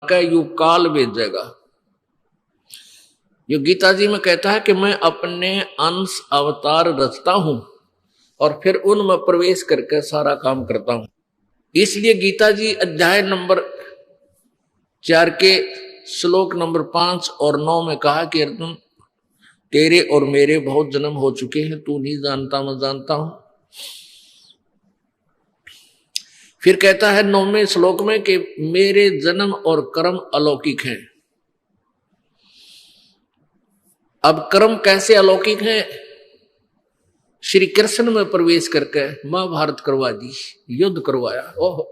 का यू काल भेजेगा। ये गीता जी में कहता है कि मैं अपने अंश अवतार रचता हूं और फिर उनमें प्रवेश करके सारा काम करता हूं। इसलिए गीता जी अध्याय नंबर 4 के श्लोक नंबर 5 और 9 में कहा कि अर्जुन, तेरे और मेरे बहुत जन्म हो चुके हैं, तू नहीं जानता मैं जानता हूं। फिर कहता है 9वें श्लोक में कि मेरे जन्म और कर्म अलौकिक हैं। अब कर्म कैसे अलौकिक हैं? श्री कृष्ण में प्रवेश करके महाभारत करवा दी, युद्ध करवाया। ओह,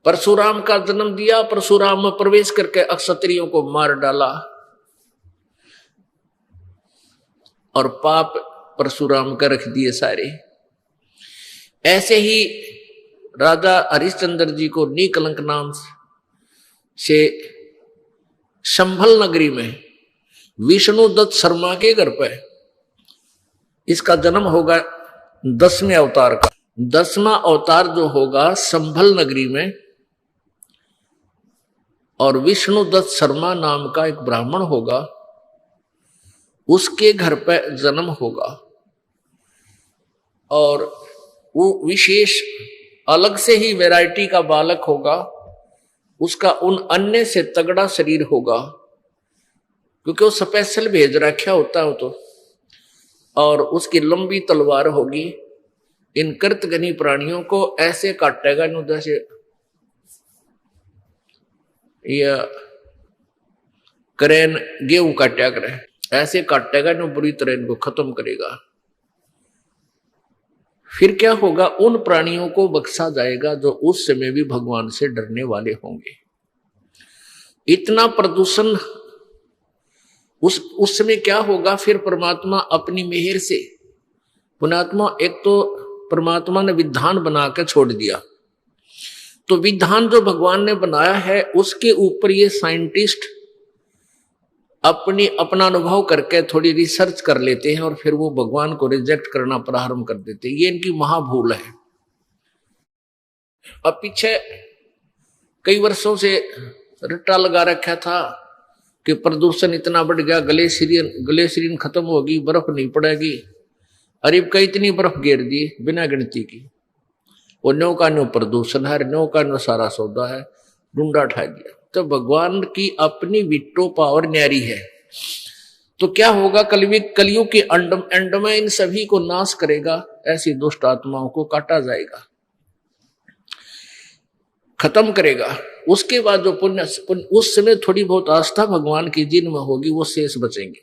परशुराम का जन्म दिया, परशुराम में प्रवेश करके अक्षत्रियों को मार डाला और पाप परशुराम का रख दिए सारे। ऐसे ही राजा हरिश्चंद्र जी को नीकलंक नाम से संभल नगरी में विष्णुदत्त शर्मा के घर पर इसका जन्म होगा 10वें अवतार का। 10वां अवतार जो होगा संभल नगरी में, और विष्णुदत्त शर्मा नाम का एक ब्राह्मण होगा, उसके घर पर जन्म होगा। और वो विशेष अलग से ही वैरायटी का बालक होगा। उसका उन अन्य से तगड़ा शरीर होगा, क्योंकि वो स्पेशल भेज रखा होता है तो। और उसकी लंबी तलवार होगी। इन कृतघ्नी प्राणियों को ऐसे काटेगा न जैसे या करेन गेहूं काटा करे, ऐसे काटेगा न बुरी तरह इनको खत्म करेगा। फिर क्या होगा? उन प्राणियों को बख्शा जाएगा जो उस समय भी भगवान से डरने वाले होंगे। इतना प्रदूषण उस समय क्या होगा? फिर परमात्मा अपनी मेहर से, पुण्यात्मा, एक तो परमात्मा ने विधान बना के छोड़ दिया, तो विधान जो भगवान ने बनाया है उसके ऊपर ये साइंटिस्ट अपना अनुभव करके थोड़ी रिसर्च कर लेते हैं और फिर वो भगवान को रिजेक्ट करना प्रारंभ कर देते हैं। ये इनकी महाभूल है। अब पीछे कई वर्षों से रट्टा लगा रखा था कि प्रदूषण इतना बढ़ गया, ग्लेशियरिन खत्म होगी, बर्फ नहीं पड़ेगी। अरे कई इतनी बर्फ गिर दी बिना गिनती की। वो न्यो का न्यो प्रदूषण है, न्यो का न्यो सारा सौदा है, डूंडा उठा दिया। तो भगवान की अपनी विट्टो पावर न्यारी है। तो क्या होगा? कलयुग के एंड में इन सभी को नाश करेगा, ऐसी दुष्ट आत्माओं को काटा जाएगा, खत्म करेगा। उसके बाद जो पुण्य उस समय थोड़ी बहुत आस्था भगवान की जिनमें होगी वो शेष बचेंगे।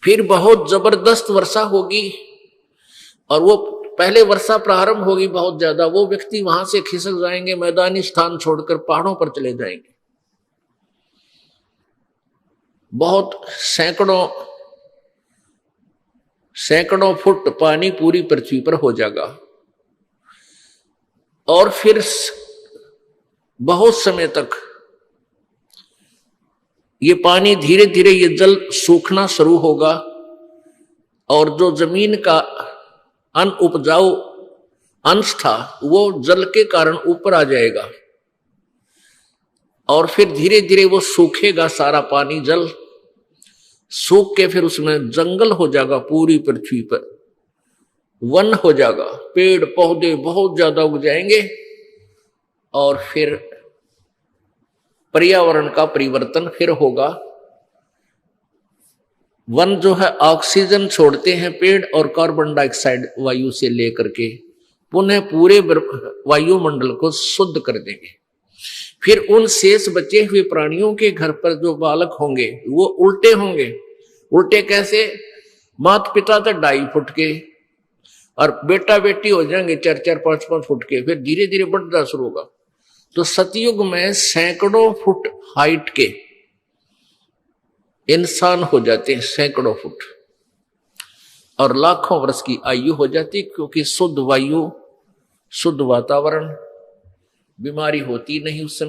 फिर बहुत जबरदस्त वर्षा होगी, और वो पहले वर्षा प्रारंभ होगी बहुत ज्यादा। वो व्यक्ति वहां से खिसक जाएंगे, मैदानी स्थान छोड़कर पहाड़ों पर चले जाएंगे। बहुत सैकड़ों फुट पानी पूरी पृथ्वी पर हो जाएगा। और फिर बहुत समय तक ये पानी धीरे धीरे ये जल सूखना शुरू होगा, और जो जमीन का अनउपजाऊ अंश था वो जल के कारण ऊपर आ जाएगा। और फिर धीरे धीरे वो सूखेगा, सारा पानी जल सूख के फिर उसमें जंगल हो जाएगा, पूरी पृथ्वी पर वन हो जाएगा, पेड़ पौधे बहुत ज्यादा उग जाएंगे। और फिर पर्यावरण का परिवर्तन फिर होगा। वन जो है ऑक्सीजन छोड़ते हैं पेड़, और कार्बन डाइऑक्साइड वायु से लेकर के पुनः पूरे वायुमंडल को शुद्ध कर देंगे। फिर उन शेष बचे हुए प्राणियों के घर पर जो बालक होंगे वो उल्टे होंगे। उल्टे कैसे? माता पिता तो 2.5 फुट के, और बेटा बेटी हो जाएंगे 4-4, 5-5 फुट के। फिर धीरे धीरे बढ़ना शुरू होगा। तो सतयुग में सैकड़ों फुट हाइट के इंसान हो जाते हैं, सैकड़ों फुट, और लाखों वर्ष की आयु हो जाती, क्योंकि शुद्ध वायु, शुद्ध वातावरण, बीमारी होती नहीं उस समय।